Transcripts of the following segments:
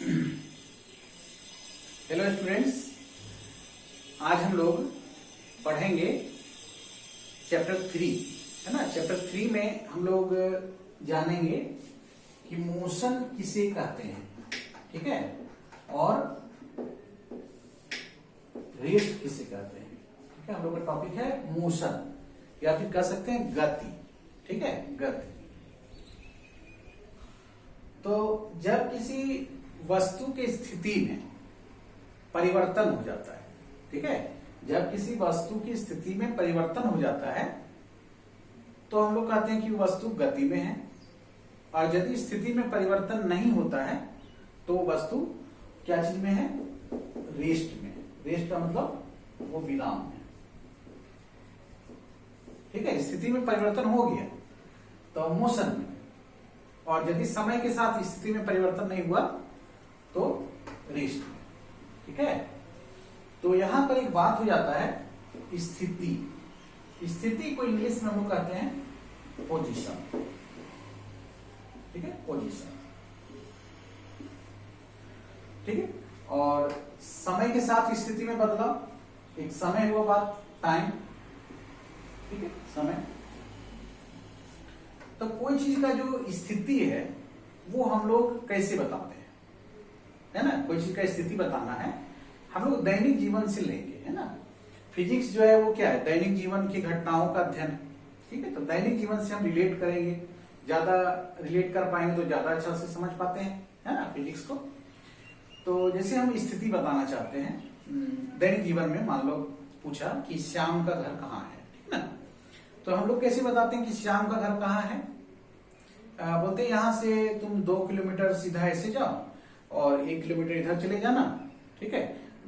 Hello students, आज हम लोग पढ़ेंगे चैप्टर 3, है ना। चैप्टर 3 में हम लोग जानेंगे कि मोशन किसे कहते हैं, ठीक है, और रेस्ट किसे कहते हैं। ठीक है, हम लोग का टॉपिक है मोशन, या फिर कह सकते हैं गति। ठीक है, गति। तो जब किसी वस्तु की स्थिति में परिवर्तन हो जाता है, ठीक है, जब किसी वस्तु की स्थिति में परिवर्तन हो जाता है तो हम लोग कहते हैं कि वस्तु गति में है। और यदि स्थिति में परिवर्तन नहीं होता है तो वस्तु क्या चीज में है? रेस्ट में। रेस्ट का मतलब वो विराम में। ठीक है, स्थिति में परिवर्तन हो गया तो मोशन में, और यदि समय के साथ स्थिति में परिवर्तन नहीं हुआ तो रेस्ट में। ठीक है, तो यहां पर एक बात हो जाता है स्थिति। स्थिति को इंग्लिश में हम लोग कहते हैं पोजीशन। ठीक है, पोजीशन। ठीक है, और समय के साथ स्थिति में बदलाव, एक समय हुआ बात, टाइम। ठीक है, समय। तो कोई चीज का जो स्थिति है वो हम लोग कैसे बताते हैं, है ना। कोई चीज का स्थिति बताना है, हम लोग दैनिक जीवन से लेंगे, है ना। फिजिक्स जो है वो क्या है? दैनिक जीवन की घटनाओं का अध्ययन। ठीक है, तो दैनिक जीवन से हम रिलेट करेंगे, ज्यादा रिलेट कर पाएंगे तो ज्यादा अच्छा से समझ पाते हैं, है ना, फिजिक्स को। तो जैसे हम स्थिति बताना चाहते हैं दैनिक जीवन में, मान लो पूछा कि श्याम का घर कहाँ है, ठीक ना, तो हम लोग कैसे बताते हैं कि श्याम का घर कहाँ है? बोलते हैं यहाँ से तुम 2 किलोमीटर सीधा ऐसे जाओ और 1 किलोमीटर इधर चले जाना, ठीक है,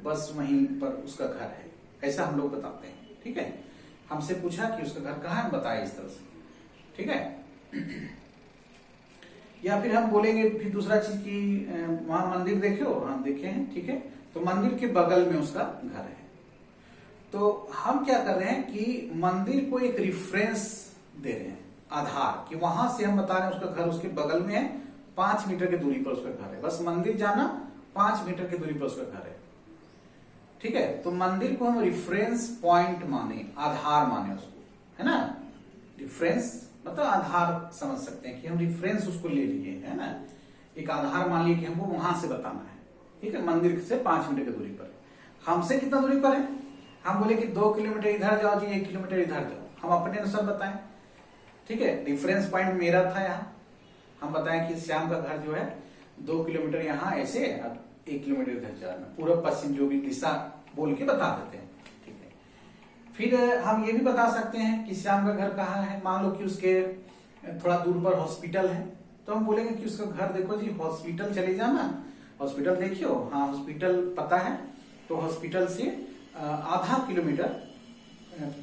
बस वहीं पर उसका घर है। ऐसा हम लोग बताते हैं। ठीक है, हमसे पूछा कि उसका घर कहाँ है, बताए इस तरह से। ठीक है, या फिर हम बोलेंगे फिर दूसरा चीज की वहां मंदिर देखे हो, हम देखे हैं, ठीक है, तो मंदिर के बगल में उसका घर है। तो हम क्या कर रहे हैं कि मंदिर को एक रिफरेंस दे रहे हैं, आधार, कि वहां से हम बता रहे हैं उसका घर उसके बगल में है, 5 मीटर की दूरी पर उसका घर है। बस मंदिर जाना, 5 मीटर की दूरी पर उसका घर है। ठीक है, तो मंदिर को हम रिफरेंस पॉइंट माने, आधार माने उसको, है ना। रिफरेंस मतलब आधार समझ सकते हैं कि हम रिफरेंस उसको ले लिए, है ना, एक आधार मान लिए कि हमको वहां से बताना है। ठीक है, मंदिर से 5 मीटर की दूरी पर। हमसे कितना दूरी पर है? हम बोले कि 2 किलोमीटर इधर जाओ जी, 1 किलोमीटर इधर जाओ, हम अपने अनुसार बताएं। ठीक है, रिफरेंस पॉइंट मेरा था यहाँ, हम बताएं कि श्याम का घर जो है 2 किलोमीटर यहाँ ऐसे, 1 किलोमीटर इधर जाना, पूर्व पश्चिम जो भी दिशा बोल के बता देते हैं। ठीक है, फिर हम ये भी बता सकते हैं कि श्याम का घर कहाँ है। मान लो कि उसके थोड़ा दूर पर हॉस्पिटल है, तो हम बोलेंगे कि उसका घर देखो जी, हॉस्पिटल चले जाना, हॉस्पिटल देखियो, हाँ हॉस्पिटल पता है, तो हॉस्पिटल से आधा किलोमीटर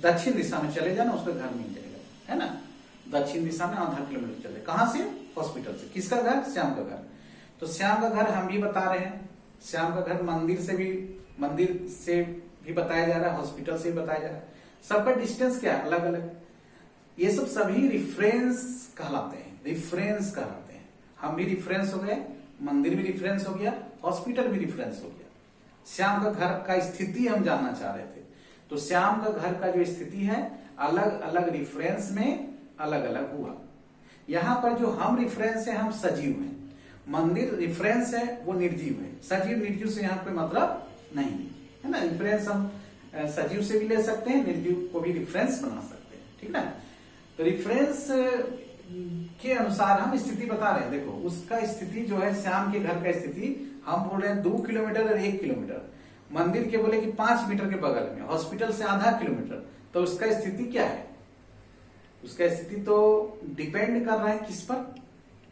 दक्षिण दिशा में चले जाना, उसका घर मिल जाएगा, है ना। दक्षिण दिशा में आधा किलोमीटर चले, कहां से? हॉस्पिटल से। किसका घर? श्याम का घर। तो श्याम का घर हम भी बता रहे हैं, श्याम का घर मंदिर से भी बताया जा रहा है, हॉस्पिटल से भी बताया जा रहा है। सबका डिस्टेंस क्या है? अलग अलग। ये सब सभी रिफरेंस कहलाते हैं, रिफरेंस कहलाते हैं। हम भी रिफरेंस हो गए, मंदिर भी रिफरेंस हो गया, हॉस्पिटल भी रिफरेंस हो गया। श्याम का घर का स्थिति हम जानना चाह रहे थे, तो श्याम का घर का जो स्थिति है अलग अलग रिफरेंस में अलग अलग हुआ। यहां पर जो हम रिफरेंस है, हम सजीव हैं, मंदिर रिफरेंस है वो निर्जीव है। सजीव निर्जीव से यहाँ कोई मतलब नहीं है ना। रिफरेंस हम सजीव से भी ले सकते हैं, निर्जीव को भी रिफरेंस बना सकते हैं। ठीक ना, तो रिफरेंस के अनुसार हम स्थिति बता रहे हैं। देखो उसका स्थिति जो है, श्याम के घर का स्थिति हम बोल रहे हैं 2 किलोमीटर और 1 किलोमीटर, मंदिर के बोले कि 5 मीटर के बगल में, हॉस्पिटल से आधा किलोमीटर, तो उसका स्थिति क्या है? उसका स्थिति तो डिपेंड कर रहा है किस पर?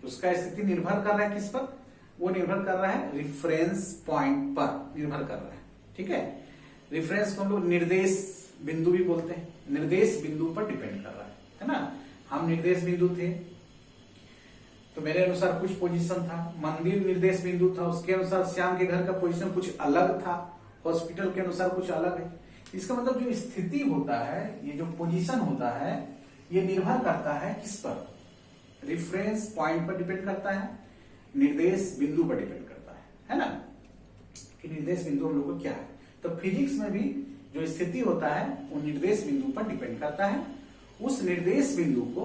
उसका स्थिति निर्भर कर रहा है किस पर? वो निर्भर कर रहा है रिफरेंस पॉइंट पर निर्भर कर रहा है। ठीक है, रिफरेंस को हम लोग निर्देश बिंदु भी बोलते हैं, निर्देश बिंदु पर डिपेंड कर रहा है ना। हम निर्देश बिंदु थे तो मेरे अनुसार कुछ पोजीशन था, मंदिर निर्देश बिंदु था, उसके अनुसार श्याम के घर का पोजीशन कुछ अलग था, हॉस्पिटल के अनुसार कुछ अलग है। इसका मतलब जो स्थिति होता है, ये जो पोजीशन होता है, ये निर्भर करता है किस पर? रिफरेंस पॉइंट पर डिपेंड करता है, निर्देश बिंदु पर डिपेंड करता है ना, कि निर्देश बिंदु हम लोग को क्या है। तो फिजिक्स में भी जो स्थिति होता है वो निर्देश बिंदु पर डिपेंड करता है। उस निर्देश बिंदु को,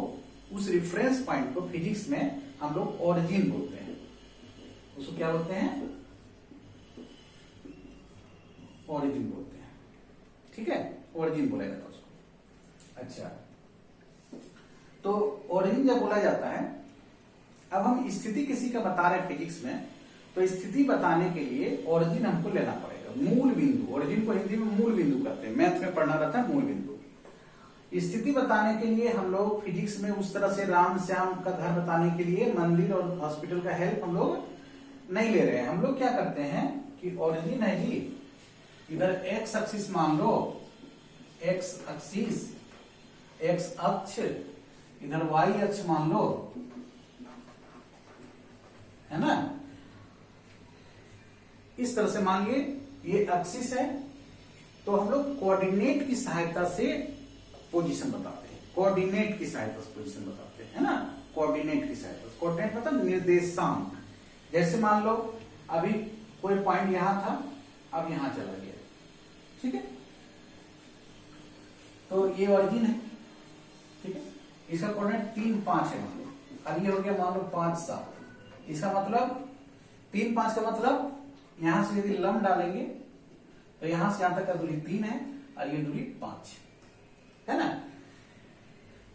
उस रिफरेंस पॉइंट को फिजिक्स में हम लोग ओरिजिन बोलते हैं। उसको क्या बोलते हैं? ओरिजिन बोलते हैं। ठीक है, ओरिजिन बोला जाता है उसको। अच्छा, तो ओरिजिन जब बोला जाता है, अब हम स्थिति किसी का बता रहे हैं फिजिक्स में, तो स्थिति बताने के लिए ओरिजिन हमको लेना पड़ेगा, मूल बिंदु। ओरिजिन को हिंदी में मूल बिंदु कहते हैं, मैथ में पढ़ना रहता है मूल बिंदु। स्थिति बताने के लिए हम लोग फिजिक्स में उस तरह से राम श्याम का घर बताने के लिए मंदिर और हॉस्पिटल का हेल्प हम लोग नहीं ले रहे हैं। हम लोग क्या करते हैं कि ओरिजिन है जी, इधर एक्स एक्सिस मान लो, एक्स एक्सिस, एक्स अक्ष, इधर वाई अक्ष मान लो, है ना। इस तरह से मान लिए ये एक्सिस है, तो हम लोग कोऑर्डिनेट की सहायता से पोजीशन बताते हैं। कोऑर्डिनेट की सहायता से पोजीशन बताते हैं, है ना। कोऑर्डिनेट की सहायता से, कोऑर्डिनेट मतलब निर्देशांक। जैसे मान लो अभी कोई पॉइंट यहां था, अब यहां चला गया, ठीक है, तो ये ओरिजिन है, ठीक है। इसका कोऑर्डिनेट 3, 5 है मान लो, अब ये हो गया मान लो 5, 7। इसका मतलब 3, 5 का मतलब यहां से यदि लंब डालेंगे तो यहां से यहां तक का दूरी 3 है और ये दूरी 5 है ना।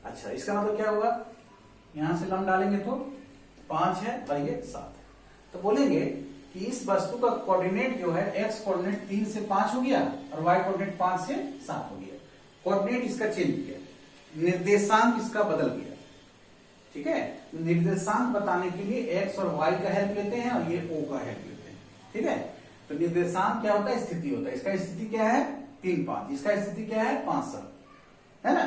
अच्छा, इसका मतलब क्या होगा, यहां से लंब डालेंगे तो 5 है और ये 7 है। तो बोलेंगे कि इस वस्तु का कोऑर्डिनेट जो है, एक्स कोऑर्डिनेट 3 से 5 हो गया और वाई कोऑर्डिनेट 5 से 7 हो गया। कोऑर्डिनेट इसका चेंज किया, निर्देशांक इसका बदल गया, ठीक है। निर्देशांक बताने के लिए एक्स और वाई का हेल्प लेते हैं और ये ओ का हेल्प लेते हैं, ठीक है। तो निर्देशांक क्या होता है, स्थिति होता है। इसका स्थिति क्या है 3, 5, इसका स्थिति क्या है 5, 7, है ना।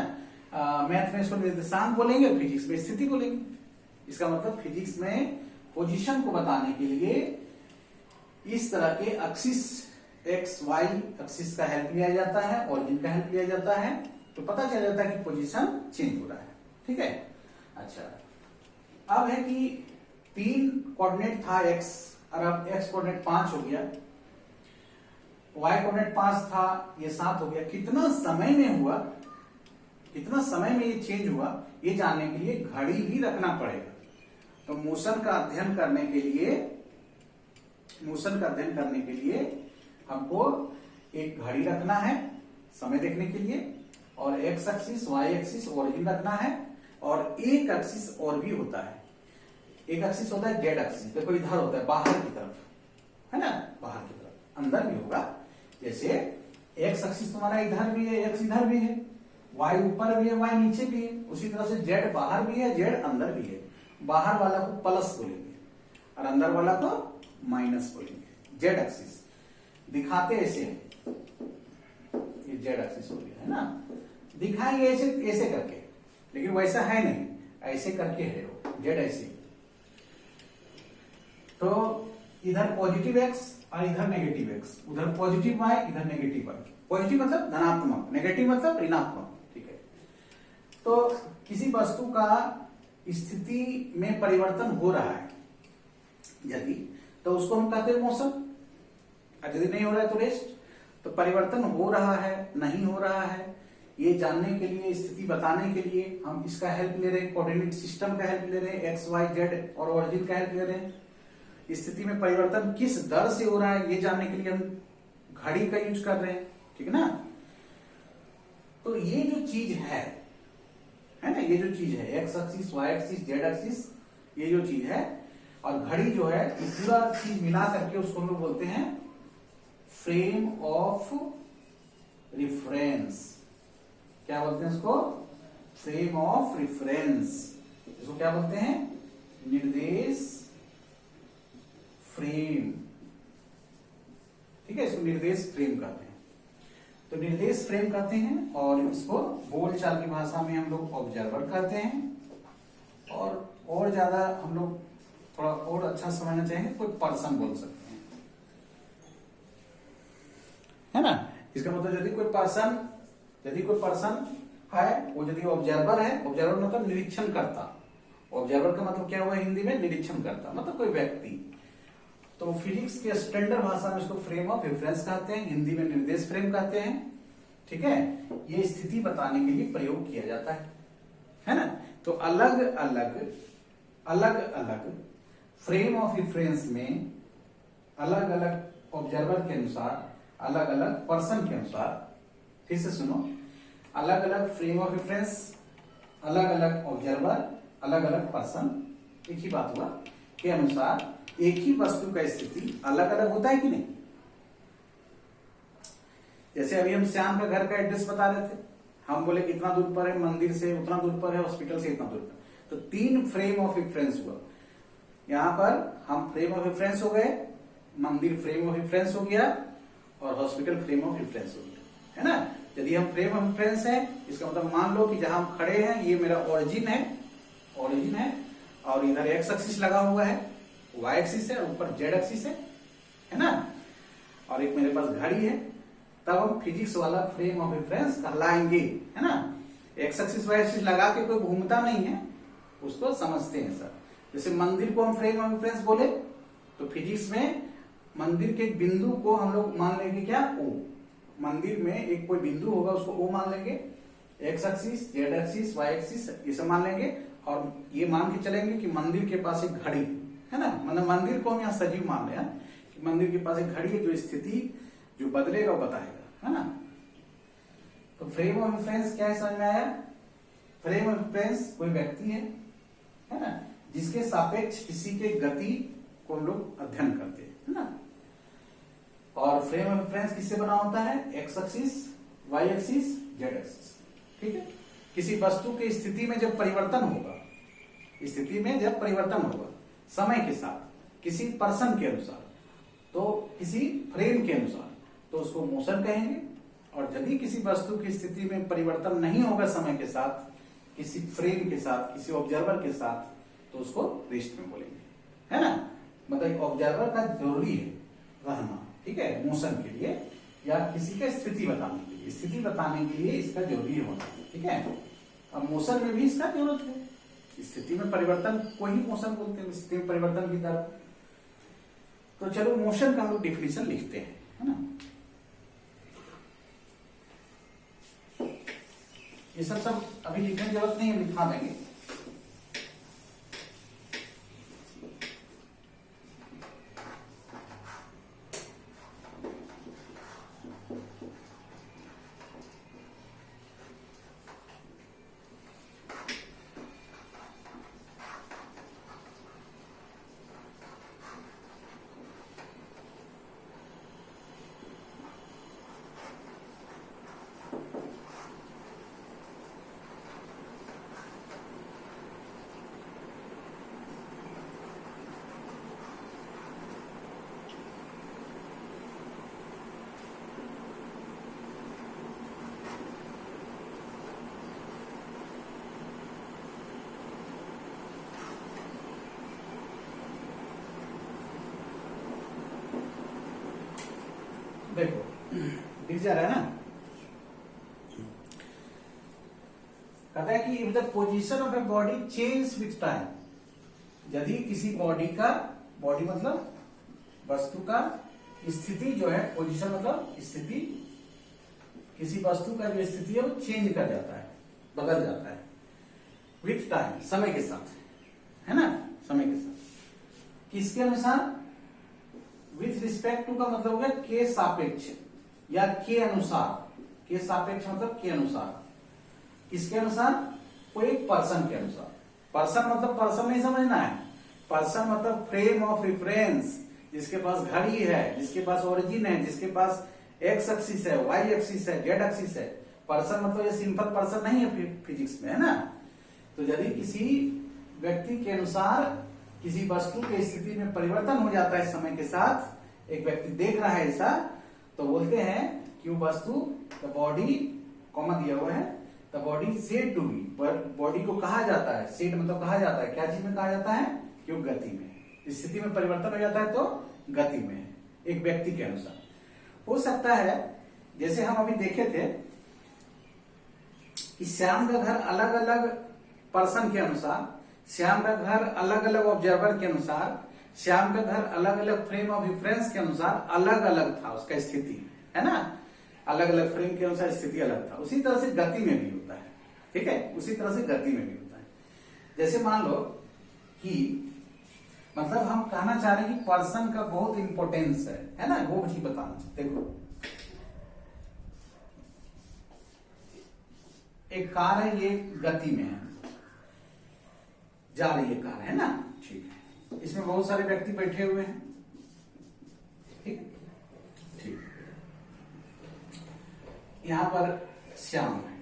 मैथ में इसको निर्देशांक बोलेंगे, फिजिक्स में स्थिति बोलेंगे। इसका मतलब फिजिक्स में पोजीशन को बताने के लिए इस तरह के एक्सिस, एक्स वाई एक्सिस का हेल्प लिया जाता है, ओरिजिन का हेल्प लिया जाता है, तो पता चल जाता है कि पोजीशन चेंज हो रहा है, ठीक है। अच्छा, अब है कि 3 कोऑर्डिनेट था एक्स, और अब एक्स कोऑर्डिनेट 5 हो गया, वाई कोऑर्डिनेट 5 था, ये 7 हो गया। कितना समय में हुआ, कितना समय में ये चेंज हुआ, ये जानने के लिए घड़ी भी रखना पड़ेगा। तो मोशन का अध्ययन करने के लिए, मोशन का अध्ययन करने के लिए हमको एक घड़ी रखना है समय देखने के लिए, और x axis, y axis, origin रखना है, और एक एक्सिस और भी होता है। एक एक्सिस होता है जेड एक्सिस, देखो इधर होता है बाहर की तरफ, है ना, बाहर की तरफ, अंदर भी होगा। जैसे एक्स एक्सिस तुम्हारा इधर भी है, एक्स इधर भी है, वाई ऊपर भी है, वाई नीचे भी है। उसी तरह से जेड बाहर भी है, जेड अंदर भी है। बाहर वाला को प्लस बोलेंगे और अंदर वाला को माइनस बोलेंगे। जेड एक्सिस दिखाते ऐसे, ये जेड एक्सिस हो गया, है ना। दिखाएंगे ऐसे, ऐसे करके, लेकिन वैसा है नहीं, ऐसे करके है वो, जेड ऐसे। तो इधर पॉजिटिव एक्स और इधर नेगेटिव एक्स, उधर पॉजिटिव वाई, इधर नेगेटिव वाई। पॉजिटिव मतलब धनात्मक, नेगेटिव मतलब ऋणात्मक, ठीक है। तो किसी वस्तु का स्थिति में परिवर्तन हो रहा है यदि, तो उसको हम कहते हैं मोशन, और यदि नहीं हो रहा है तो रेस्ट। तो परिवर्तन हो रहा है, नहीं हो रहा है, ये जानने के लिए, स्थिति बताने के लिए हम इसका हेल्प ले रहे हैं, कोऑर्डिनेट सिस्टम का हेल्प ले रहे हैं, एक्स वाई जेड और ओरिजिन का हेल्प ले रहे हैं। स्थिति में परिवर्तन किस दर से हो रहा है ये जानने के लिए हम घड़ी का यूज कर रहे हैं, ठीक है ना। तो ये जो चीज है ना, ये जो चीज है x axis, y axis, z axis, ये जो चीज है, और घड़ी जो है, ये पूरा चीज मिला करके उसको हम लोग बोलते हैं फ्रेम ऑफ रिफरेंस। क्या बोलते हैं इसको, फ्रेम ऑफ रिफरेंस। इसको क्या बोलते हैं, निर्देश फ्रेम, ठीक है। इसको निर्देश फ्रेम कहते हैं। तो निर्देश फ्रेम कहते हैं, और इसको बोलचाल की भाषा में हम लोग ऑब्जर्वर कहते हैं। और ज्यादा हम लोग थोड़ा और अच्छा समझना चाहेंगे, कोई पर्सन बोल सकते हैं, है ना। इसका मतलब यदि कोई पर्सन है, वो यदि ऑब्जर्वर है, ऑब्जर्वर मतलब निरीक्षण करता। ऑब्जर्वर का मतलब क्या हुआ हिंदी में, निरीक्षण करता, मतलब कोई व्यक्ति। तो फिजिक्स के स्टैंडर्ड भाषा में इसको फ्रेम ऑफ रेफरेंस कहते हैं, हिंदी में निर्देश फ्रेम कहते हैं। ठीक है, ये स्थिति बताने के लिए प्रयोग किया जाता है ना। तो अलग अलग फ्रेम ऑफ रेफरेंस में अलग अलग ऑब्जर्वर के अनुसार, अलग अलग पर्सन के अनुसार, फिर से सुनो, अलग अलग फ्रेम ऑफ रेफरेंस, अलग अलग ऑब्जर्वर, अलग अलग पर्सन, एक ही बात हुआ, के अनुसार एक ही वस्तु का स्थिति अलग अलग होता है कि नहीं। जैसे अभी हम श्याम का घर का एड्रेस बता रहे थे, हम बोले कितना दूर पर है, मंदिर से उतना दूर पर है, हॉस्पिटल से इतना दूर पर, तो 3 फ्रेम ऑफ रेफरेंस हुआ। यहां पर हम फ्रेम ऑफ रेफरेंस हो गए, मंदिर फ्रेम ऑफ रेफरेंस हो गया और हॉस्पिटल फ्रेम ऑफ रेफरेंस हो गया, है ना। यदि हम फ्रेम ऑफ रेफरेंस है, इसका मतलब मान लो कि जहां हम खड़े हैं ये मेरा ओरिजिन है और इधर एक्स एक्सिस लगा हुआ है, वाई एक्सिस है, ऊपर जेड एक्सिस है ना, और एक मेरे पास घड़ी है, तब हम फिजिक्स वाला फ्रेम ऑफ रेफरेंस कहलाएंगे, है ना। एक्स एक्सिस वाई एक्सिस लगा के कोई घूमता नहीं है, उसको समझते हैं सर। जैसे मंदिर को हम फ्रेम ऑफ रेफरेंस बोले तो फिजिक्स में मंदिर के बिंदु को हम लोग मान लेंगे क्या, ओ। मंदिर में एक कोई बिंदु होगा उसको ओ मान लेंगे, x axis, z axis, y axis ये सब मान लेंगे, और ये मान के चलेंगे कि मंदिर के पास एक घड़ी है ना, मतलब मंदिर को हम यहाँ सजीव मान रहे हैं कि मंदिर के पास एक घड़ी है जो स्थिति जो बदलेगा वो बताएगा, है ना। तो फ्रेम ऑफ रेफरेंस क्या है समझ में आया। फ्रेम ऑफ रेफरेंस कोई व्यक्ति है ना, जिसके सापेक्ष किसी के गति को हम लोग अध्ययन करते हैं, है ना। और फ्रेम ऑफ रेफरेंस किससे बना होता है, x axis, y axis, z axis. ठीक है, किसी वस्तु की स्थिति में जब परिवर्तन होगा, स्थिति में जब परिवर्तन होगा समय के साथ, किसी पर्सन के अनुसार, तो किसी फ्रेम के अनुसार, तो उसको मोशन कहेंगे। और यदि किसी वस्तु की स्थिति में परिवर्तन नहीं होगा समय के साथ, किसी फ्रेम के साथ, किसी ऑब्जर्वर के साथ, तो उसको रेस्ट में बोलेंगे, है ना। मतलब ऑब्जर्वर का जरूरी है रहना, ठीक है, मोशन के लिए या किसी का स्थिति बताने के लिए, स्थिति बताने के लिए इसका जरूरी होना है, ठीक है। अब मोशन में भी इसका जरूरत है, स्थिति में परिवर्तन को ही मोशन बोलते हैं, स्थिति में परिवर्तन की तरह। तो चलो मोशन का हम लोग डिफिनेशन लिखते हैं, है ना। ये सब अभी लिखने की जरूरत नहीं है, लिखा देंगे। देखो दिख जा रहा है ना, कहता है कि if the position of a body change with time, यदि किसी बॉडी का, बॉडी मतलब वस्तु का स्थिति जो है, पोजीशन मतलब स्थिति, किसी वस्तु का जो स्थिति है वो चेंज कर जाता है, बदल जाता है विथ टाइम, समय के साथ, है ना, समय के साथ। किसके अनुसार, विथ रिस्पेक्ट टू का मतलब हो गया के सापेक्ष या के अनुसार, के सापेक्ष मतलब के अनुसार, किसके अनुसार, कोई एक पर्सन के अनुसार। पर्सन मतलब पर्सन नहीं समझना है, पर्सन मतलब फ्रेम ऑफ रेफरेंस, जिसके पास घड़ी है, जिसके पास ओरिजिन है, जिसके पास एक्स एक्सिस है, वाई एक्सिस है, जेड एक्सिस है। पर्सन मतलब ये सिंपल पर्सन नहीं है फिजिक्स में, है ना। तो यदि किसी व्यक्ति के अनुसार किसी वस्तु की स्थिति में परिवर्तन हो जाता है समय के साथ, एक व्यक्ति देख रहा है ऐसा, तो बोलते हैं कि वो वस्तु, द बॉडी, कॉमा दिया हुआ है, the body said to be, body को कहा जाता है, सेड मतलब कहा जाता है, क्या चीज में कहा जाता है, क्यों गति में, स्थिति में परिवर्तन हो जाता है तो गति में, एक व्यक्ति के अनुसार। हो सकता है जैसे हम अभी देखे थे कि श्याम का घर अलग अलग पर्सन के अनुसार, श्याम का घर अलग अलग ऑब्जर्वर के अनुसार, श्याम का घर अलग अलग फ्रेम ऑफ रेफरेंस के अनुसार अलग अलग था, उसका स्थिति, है ना, अलग अलग फ्रेम के अनुसार स्थिति अलग था। उसी तरह से गति में भी होता है, ठीक है, उसी तरह से गति में भी होता है। जैसे मान लो कि मतलब हम कहना चाह रहे हैं कि पर्सन का बहुत इंपॉर्टेंस है ना, वो चीज बताना चाहते। देखो एक कार है, ये गति में है, जा रही है कार, है ना, ठीक है, इसमें बहुत सारे व्यक्ति बैठे हुए हैं, ठीक ठीक, यहां पर श्याम है,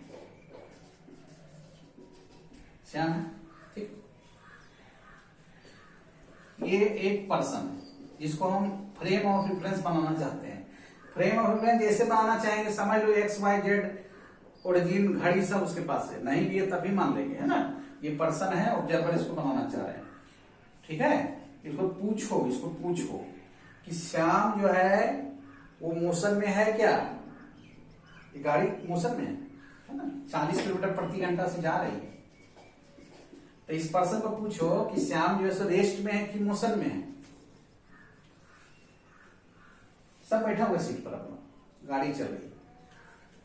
श्याम है, ठीक, ये एक पर्सन है जिसको हम फ्रेम ऑफ रेफरेंस बनाना चाहते हैं। फ्रेम ऑफ रेफरेंस जैसे बनाना चाहेंगे, समझ लो एक्स वाई जेड ओरिजिन घड़ी सब उसके पास है, नहीं भी है तभी मान लेंगे, है ना, ये पर्सन है, ऑब्जर्वर इसको बनाना चाह रहे हैं, ठीक है। इसको पूछो कि श्याम जो है वो मोशन में है क्या, ये गाड़ी मोशन में है ना, 40 किलोमीटर प्रति घंटा से जा रही है। तो इस पर्सन को पूछो कि श्याम जो है सो रेस्ट में है कि मोशन में है। सब बैठा हुआ सीट पर, अपना गाड़ी चल रही है,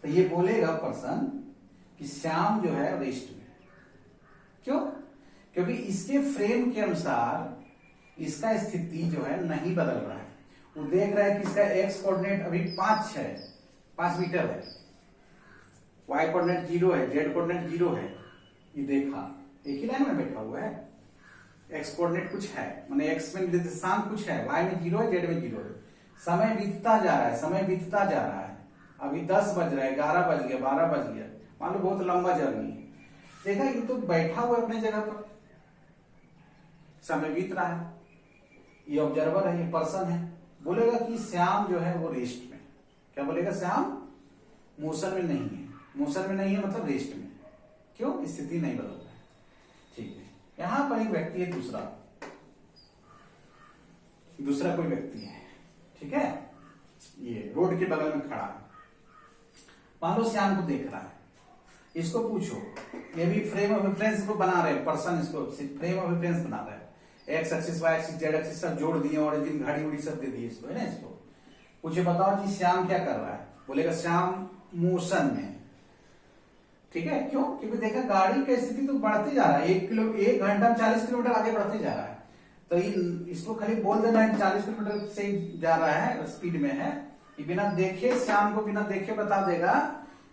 तो ये बोलेगा पर्सन कि श्याम जो है रेस्ट में। क्यों? क्योंकि इसके फ्रेम के अनुसार इसका स्थिति जो है नहीं बदल रहा है। वो देख रहा है कि इसका एक्स कोऑर्डिनेट अभी 5 मीटर है, वाई कोऑर्डिनेट 0 है, जेड कोऑर्डिनेट 0 है, ये देखा, एक ही लाइन में बैठा हुआ है। एक्स कोऑर्डिनेट कुछ है, माने एक्स में निर्देशांक कुछ है, वाई में 0 है, जेड में 0 है। समय बीतता जा रहा है, अभी 10 बज रहा है, 11 बज गया, 12 बज गया, मान लो बहुत लंबा जर्नी है। देखा ये तो बैठा हुआ अपने जगह पर, समय बीत रहा है, ये ऑब्जर्वर है, ये पर्सन है। बोलेगा कि श्याम जो है वो रेस्ट में। क्या बोलेगा? श्याम मोशन में नहीं है, मोशन में नहीं है मतलब रेस्ट में। क्यों? स्थिति नहीं बदल रहा है, ठीक है। यहां पर एक व्यक्ति है, दूसरा कोई व्यक्ति है, ठीक है, ये रोड के बगल में खड़ा है, मान लो श्याम को देख रहा है। इसको पूछो, ये भी फ्रेम ऑफ रेफरेंस को बना रहे पर्सन, इसको फ्रेम ऑफ रेफरेंस बना रहा है, x axis y axis z axis सब जोड़ दिए, ऑरिजिन घड़ी उड़ी सब दे दिए इसको, है ना। इसको पूछे बताओ जी श्याम क्या कर रहा है, बोलेगा श्याम मोशन में, ठीक है। क्यों? क्योंकि देखा गाड़ी की स्थिति तो बढ़ती जा रहा है, 1 घंटा में 40 किलोमीटर आगे बढ़ते जा रहा है। तो इसको खाली बोल देना है 40 किलोमीटर से जा रहा है, स्पीड में है, ये बिना देखे, श्याम को बिना देखे बता देगा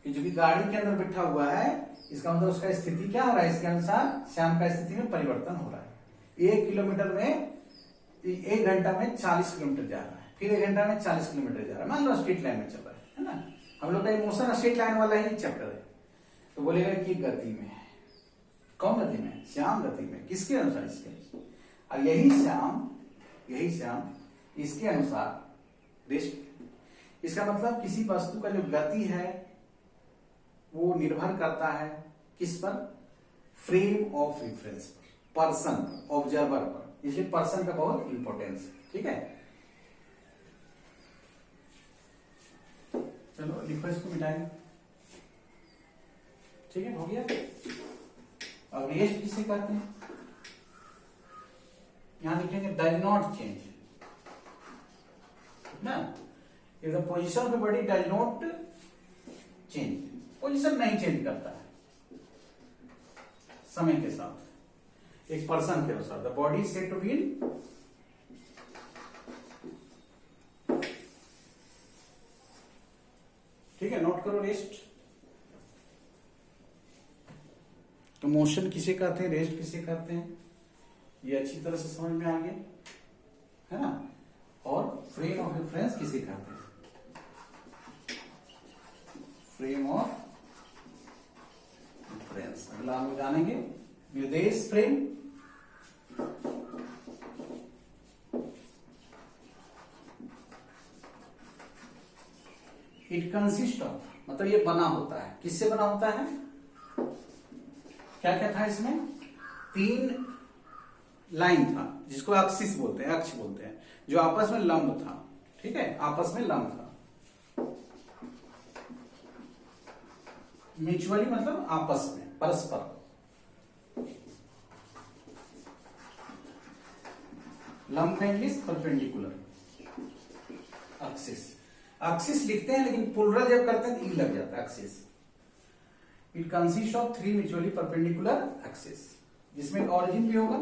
कि जो भी गाड़ी के अंदर बैठा हुआ है, इसका मतलब उसका स्थिति क्या हो रहा है, इसके अनुसार श्याम का स्थिति में परिवर्तन हो रहा है। 1 किलोमीटर में 1 घंटा में 40 किलोमीटर जा रहा है, फिर 1 घंटा में 40 किलोमीटर जा रहा है, मान लो स्ट्रेट लाइन में चल रहा है ना। हम लोग का इमोशन स्ट्रेट लाइन वाला ही चैप्टर है। तो बोलेगा कि गति में है। कौन गति में? श्याम गति में। किसके अनुसार? इसके अनुसार। और यही श्याम इसके अनुसार रेस्ट। इसका मतलब किसी वस्तु का जो गति है वो निर्भर करता है किस पर? फ्रेम ऑफ रेफरेंस पर, पर्सन, ऑब्जर्वर पर। इसलिए पर्सन का बहुत इंपॉर्टेंस है, ठीक है। चलो लिखो, इसको मिटाएंगे, ठीक है, हो गया। अब रेस्ट किसे कहते हैं? यहां लिखेंगे डज नॉट चेंज ना, if the position of the body does not change, position नहीं चेंज करता है समय के साथ, एक पर्सन के अनुसार। The body set to be in, ठीक है, नोट करो रेस्ट। तो मोशन किसे कहते हैं, रेस्ट किसे कहते हैं, ये अच्छी तरह से समझ में आ गया, है ना। और फ्रेम ऑफ रेफरेंस किसे कहते हैं? फ्रेम ऑफ रेफरेंस अगला हम जानेंगे। निर्देश फ्रेम, इट कंसिस्ट ऑफ, मतलब ये बना होता है, किससे बना होता है? क्या क्या था इसमें? 3 लाइन था, जिसको एक्सिस बोलते हैं, अक्ष बोलते हैं, जो आपस में लंब था, ठीक है, आपस में लंब था। म्यूचुअली मतलब आपस में, परस्पर। लंपेंडिस परपेंडिकुलर एक्सिस। एक्सिस लिखते हैं लेकिन प्लुरल जब करते हैं तो ई लग जाता है, axis. It consist of 3 mutually perpendicular axis, जिसमें ऑरिजिन भी होगा,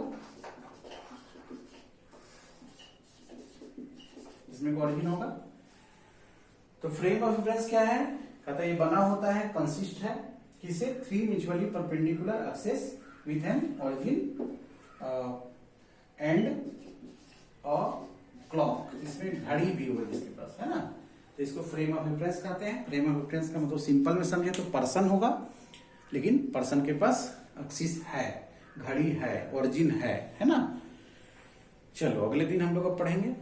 इसमें ऑरिजिन होगा। तो फ्रेम ऑफ रेफरेंस क्या है, कहता है ये बना होता है, कंसिस्ट है किसे, 3 mutually perpendicular axis with an origin and a clock, इसमें घड़ी भी होगा जिसके पास, है ना। तो इसको फ्रेम ऑफ रेफरेंस कहते हैं। फ्रेम ऑफ रेफरेंस का मतलब सिंपल में समझे तो पर्सन होगा, लेकिन पर्सन के पास एक्सिस है, घड़ी है, ऑरिजिन है ना। चलो अगले दिन हम लोग अब पढ़ेंगे।